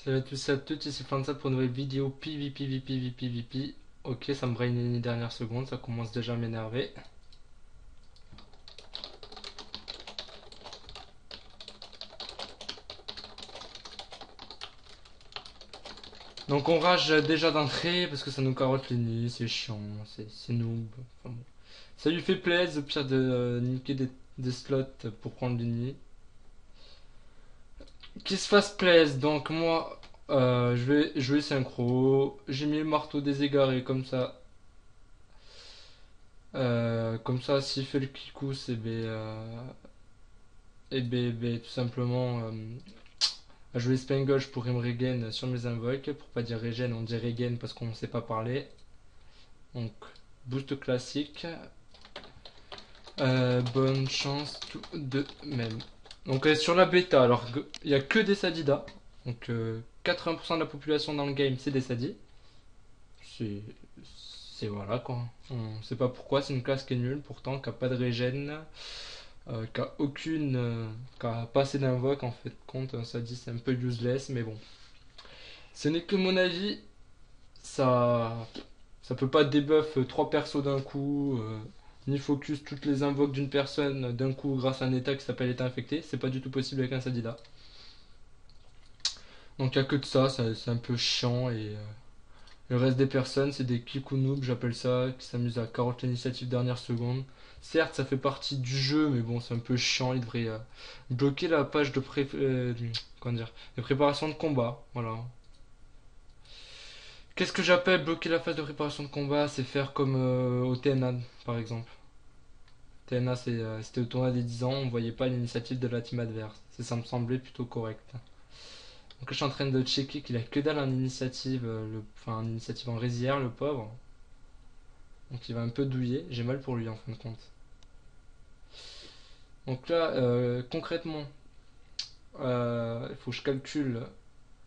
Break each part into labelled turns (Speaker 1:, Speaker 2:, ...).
Speaker 1: Salut à tous et à toutes, ici Fansa pour une nouvelle vidéo PvP. Ok, ça me brain les dernières secondes, ça commence déjà à m'énerver. Donc on rage déjà d'entrée parce que ça nous carotte les nids, c'est chiant, c'est noob. Enfin bon. Ça lui fait plaisir, au pire de niquer des slots pour prendre les nids. Qu'il se fasse plaisir, donc moi je vais jouer synchro. J'ai mis le marteau des égarés comme ça. Comme ça, s'il fait le kikou, c'est tout simplement à jouer Spangle, je pourrais me regen sur mes invoques. Pour pas dire regen, on dit regen parce qu'on ne sait pas parler. Donc, boost classique. Bonne chance tout de même. Donc, sur la bêta, alors il n'y a que des Sadidas. Donc, 80% de la population dans le game, c'est des Sadis. C'est. C'est voilà quoi. On sait pas pourquoi, c'est une classe qui est nulle pourtant, qui a pas de regen. Qui a pas assez d'invoque en fait compte, ça dit c'est un peu useless mais bon. Ce n'est que mon avis, ça ça peut pas debuff trois persos d'un coup, ni focus toutes les invoques d'une personne d'un coup grâce à un état qui s'appelle état infecté, c'est pas du tout possible avec un Sadida. Donc il y a que de ça, c'est un peu chiant et le reste des personnes c'est des kikunoobs j'appelle ça, qui s'amusent à carotte l'initiative dernière seconde. Certes, ça fait partie du jeu, mais bon, c'est un peu chiant. Il devrait bloquer la page comment dire, de préparation de combat. Voilà. Qu'est-ce que j'appelle bloquer la phase de préparation de combat? C'est faire comme au TNA, par exemple. TNA, c'était au tournoi des 10 ans, on voyait pas l'initiative de la team adverse. Ça me semblait plutôt correct. Donc là, je suis en train de checker qu'il a que dalle en initiative, enfin en initiative en résière, le pauvre. Donc il va un peu douiller. J'ai mal pour lui en fin de compte. Donc là, concrètement, il faut que je calcule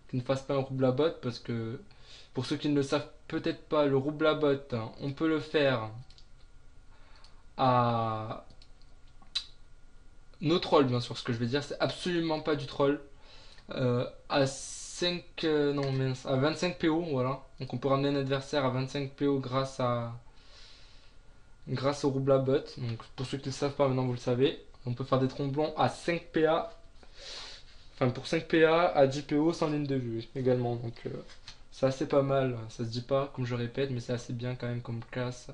Speaker 1: qu'il ne fasse pas un roublabot parce que pour ceux qui ne le savent peut-être pas, le roublabot, hein, on peut le faire à nos trolls, bien sûr. Ce que je vais dire, c'est absolument pas du troll. À 5, non, mince, à 25 PO, voilà. Donc on peut ramener un adversaire à 25 PO grâce au roublabot. Donc pour ceux qui ne le savent pas, maintenant vous le savez. On peut faire des tromblons à 5 PA. Enfin, pour 5 PA à 10 PO sans ligne de vue également. Donc, c'est assez pas mal. Ça se dit pas, comme je répète, mais c'est assez bien quand même comme classe.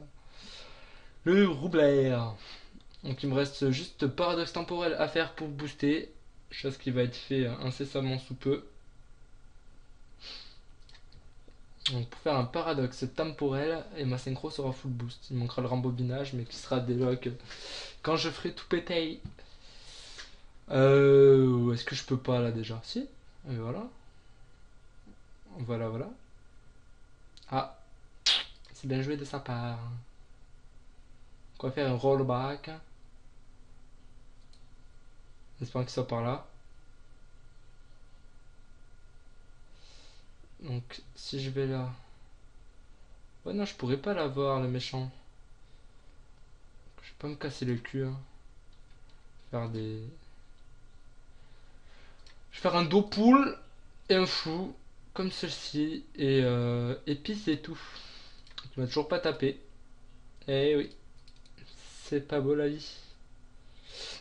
Speaker 1: Le Roublaire. Donc, il me reste juste paradoxe temporel à faire pour booster. Chose qui va être fait incessamment sous peu. Donc, pour faire un paradoxe temporel, et ma synchro sera full boost. Il manquera le rembobinage, mais qui sera déloc quand je ferai tout péter. Est-ce que je peux pas là déjà? Si. Et voilà. Voilà. Ah, c'est bien joué de sa part. Quoi faire un rollback. J'espère qu'il soit par là. Donc, si je vais là. Ouais, non, je pourrais pas l'avoir, le méchant. Je vais pas me casser le cul. Hein. Faire des. Je vais faire un dos pool et un fou. Comme ceci. Et puis c'est tout. Tu m'as toujours pas tapé. Eh oui. C'est pas beau la vie.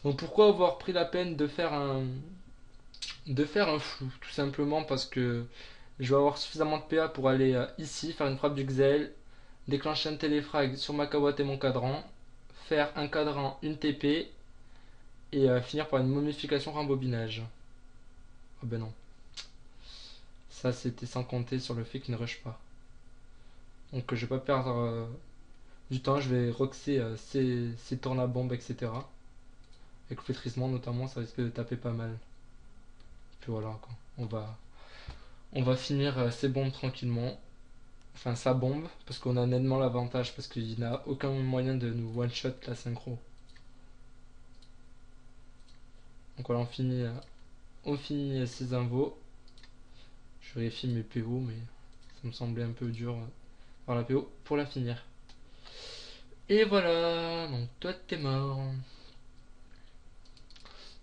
Speaker 1: Donc pourquoi avoir pris la peine de faire un flou? Tout simplement parce que je vais avoir suffisamment de PA pour aller ici, faire une frappe du Xel, déclencher un téléfrag sur ma kawatt et mon cadran, faire un cadran, une TP, et finir par une momification rembobinage. Ah ben non. Ça c'était sans compter sur le fait qu'il ne rush pas. Donc je vais pas perdre du temps, je vais roxer ces tournabombes, etc. Avec le flétrissement notamment, ça risque de taper pas mal. Puis voilà quoi. On va finir ces bombes tranquillement. Enfin sa bombe, parce qu'on a nettement l'avantage, parce qu'il n'a aucun moyen de nous one-shot la synchro. Donc voilà, on finit ces invos. Je vérifie mes PO, mais ça me semblait un peu dur par la PO pour la finir. Et voilà, donc toi t'es mort.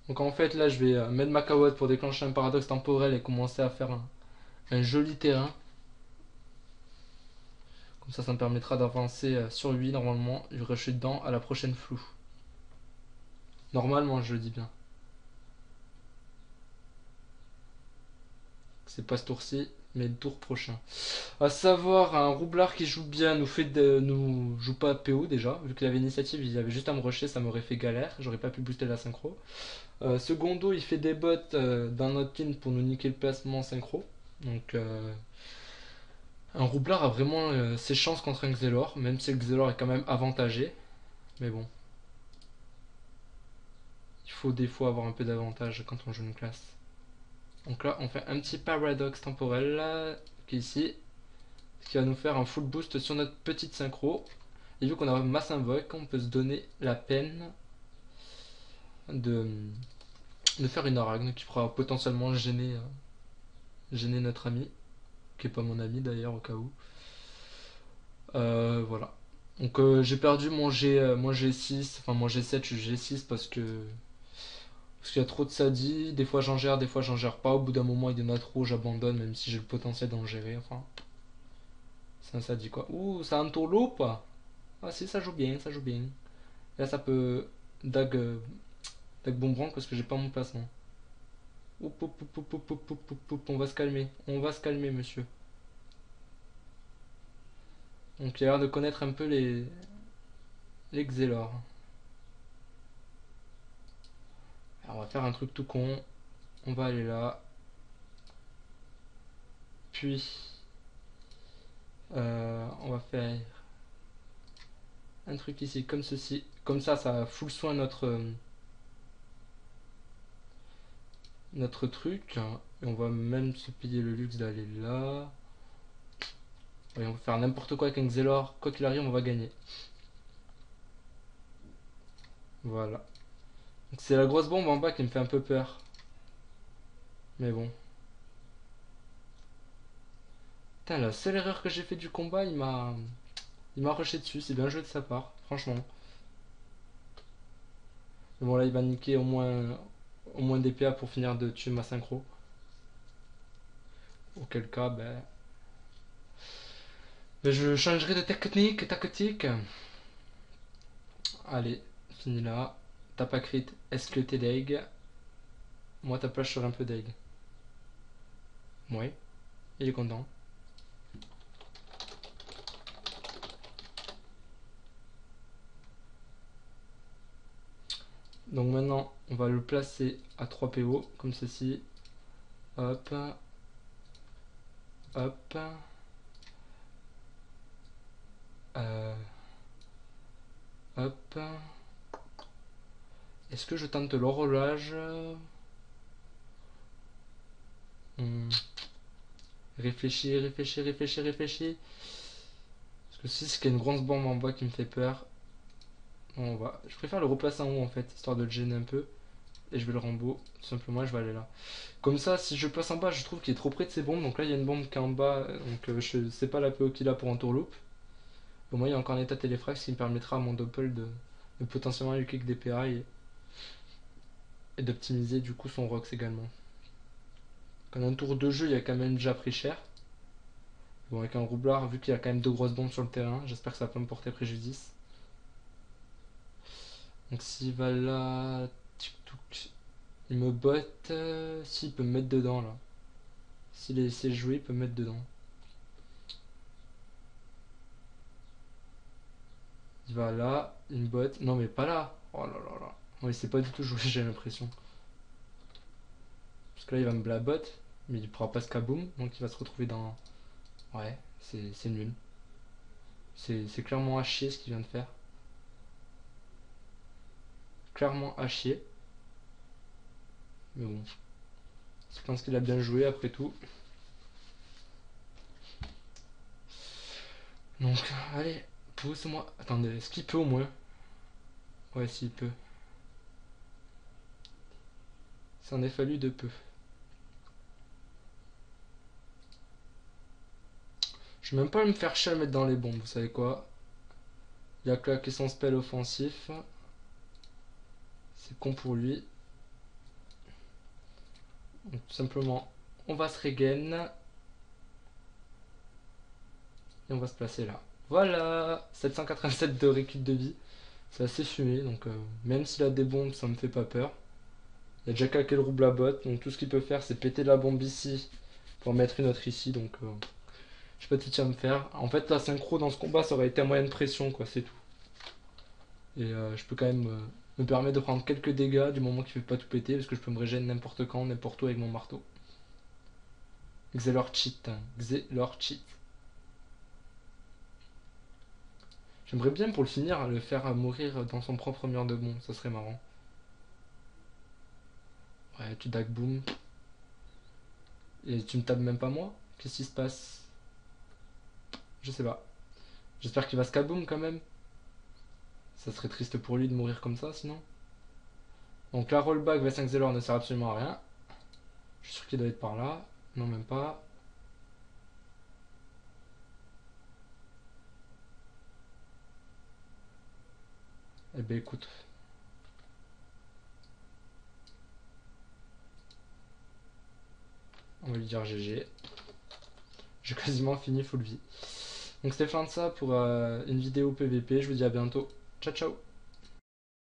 Speaker 1: Donc en fait là je vais mettre ma kawatt pour déclencher un paradoxe temporel et commencer à faire un joli terrain. Comme ça me permettra d'avancer sur lui normalement. Il rusher dedans à la prochaine flou. Normalement, je le dis bien. C'est pas ce tour-ci, mais le tour prochain. À savoir, un roublard qui joue bien nous joue pas PO déjà. Vu qu'il avait l'initiative, il avait juste à me rusher, ça m'aurait fait galère. J'aurais pas pu booster la synchro. Secondo, il fait des bots dans notre team pour nous niquer le placement synchro. Donc, un roublard a vraiment ses chances contre un Xelor, même si le Xelor est quand même avantagé. Mais bon, il faut des fois avoir un peu d'avantage quand on joue une classe. Donc là, on fait un petit paradoxe temporel là, qui est ici, ce qui va nous faire un full boost sur notre petite synchro. Et vu qu'on a masse invoque, on peut se donner la peine de, de faire une Arachne qui pourra potentiellement gêner notre ami, qui est pas mon ami d'ailleurs au cas où. Voilà. Donc j'ai perdu mon G6, enfin mon G7, je suis G6 parce qu'il y a trop de sadis, des fois j'en gère pas, au bout d'un moment il y en a trop, j'abandonne même si j'ai le potentiel d'en gérer, enfin c'est un sadi quoi. Ouh, ça entourloupe. Ah si, ça joue bien, ça joue bien. Là ça peut dag Bombrank parce que j'ai pas mon placement. Oup, oup, oup, oup, oup, oup, oup, oup, oup, on va se calmer monsieur. Donc il a l'air de connaître un peu les Xelor. Alors, on va faire un truc tout con, on va aller là, puis on va faire un truc ici comme ceci, comme ça full soin notre truc, et on va même se payer le luxe d'aller là. Et on va faire n'importe quoi avec un Xelor, quoi qu'il arrive on va gagner. Voilà. Donc c'est la grosse bombe en bas qui me fait un peu peur. Mais bon. Putain, la seule erreur que j'ai fait du combat, il m'a rushé dessus, c'est bien joué de sa part, franchement. Mais bon là il va niquer au moins des PA pour finir de tuer ma synchro. Auquel cas, ben je changerai de tactique. Allez, fini là. T'as pas crit, est-ce que t'es deg? Moi ta place je serai un peu deg. Ouais, il est content. Donc maintenant on va le placer à 3 PO comme ceci. Hop. Hop. Euh, hop. Est-ce que je tente l'horloge? Hmm. Réfléchis, réfléchis, réfléchis, réfléchis. Parce que si c'est qu'il y a une grosse bombe en bas qui me fait peur. Je préfère le replacer en haut en fait, histoire de le gêner un peu. Et je vais le rambo, tout simplement, je vais aller là. Comme ça, si je le place en bas, je trouve qu'il est trop près de ces bombes. Donc là, il y a une bombe qui est en bas, donc je sais pas la PO qu'il a pour un tourloop. Au moins, il y a encore un état téléfrax qui me permettra à mon doppel de potentiellement lui kick des PA et d'optimiser du coup son Rox également. Quand un tour de jeu, il a quand même déjà pris cher. Bon, avec un roublard, vu qu'il y a quand même deux grosses bombes sur le terrain, j'espère que ça va pas me porter préjudice. Donc s'il va là, il me botte, s'il peut me mettre dedans là. S'il essaie de jouer, il peut me mettre dedans. Il va là, il me botte. Non mais pas là. Oh là là là. Oui, c'est pas du tout joué, j'ai l'impression. Parce que là, il va me blabot, mais il pourra pas se kaboom, donc il va se retrouver dans... Ouais, c'est nul. C'est clairement à chier ce qu'il vient de faire. Clairement à chier. Mais bon. Je pense qu'il a bien joué après tout. Donc, allez, pousse-moi. Attendez, est-ce qu'il peut au moins? Ouais, s'il peut. Ça en est fallu de peu. Je vais même pas me faire chier à le mettre dans les bombes, vous savez quoi? Il a claqué son spell offensif. C'est con pour lui. Donc, tout simplement, on va se regain. Et on va se placer là. Voilà, 787 de récup de vie. C'est assez fumé, donc même s'il a des bombes, ça me fait pas peur. Il a déjà claqué le rouble à botte, donc tout ce qu'il peut faire, c'est péter la bombe ici pour mettre une autre ici, donc je sais pas si tu vas me faire. En fait, la synchro dans ce combat, ça aurait été à moyenne pression, quoi, c'est tout. Et je peux quand même me permettre de prendre quelques dégâts du moment qu'il fait pas tout péter, parce que je peux me régénérer n'importe quand, n'importe où avec mon marteau. Xelor cheat, hein. Xelor cheat. J'aimerais bien pour le finir le faire mourir dans son propre mur de bombe, ça serait marrant. Ouais, tu dac boom. Et tu me tapes même pas moi? Qu'est-ce qui se passe? Je sais pas. J'espère qu'il va se kaboom quand même. Ça serait triste pour lui de mourir comme ça sinon. Donc la rollback V5 Xelor ne sert absolument à rien. Je suis sûr qu'il doit être par là. Non, même pas. Eh ben écoute. On va lui dire GG. J'ai quasiment fini full vie. Donc c'était fin de ça pour une vidéo PVP. Je vous dis à bientôt. Ciao ciao.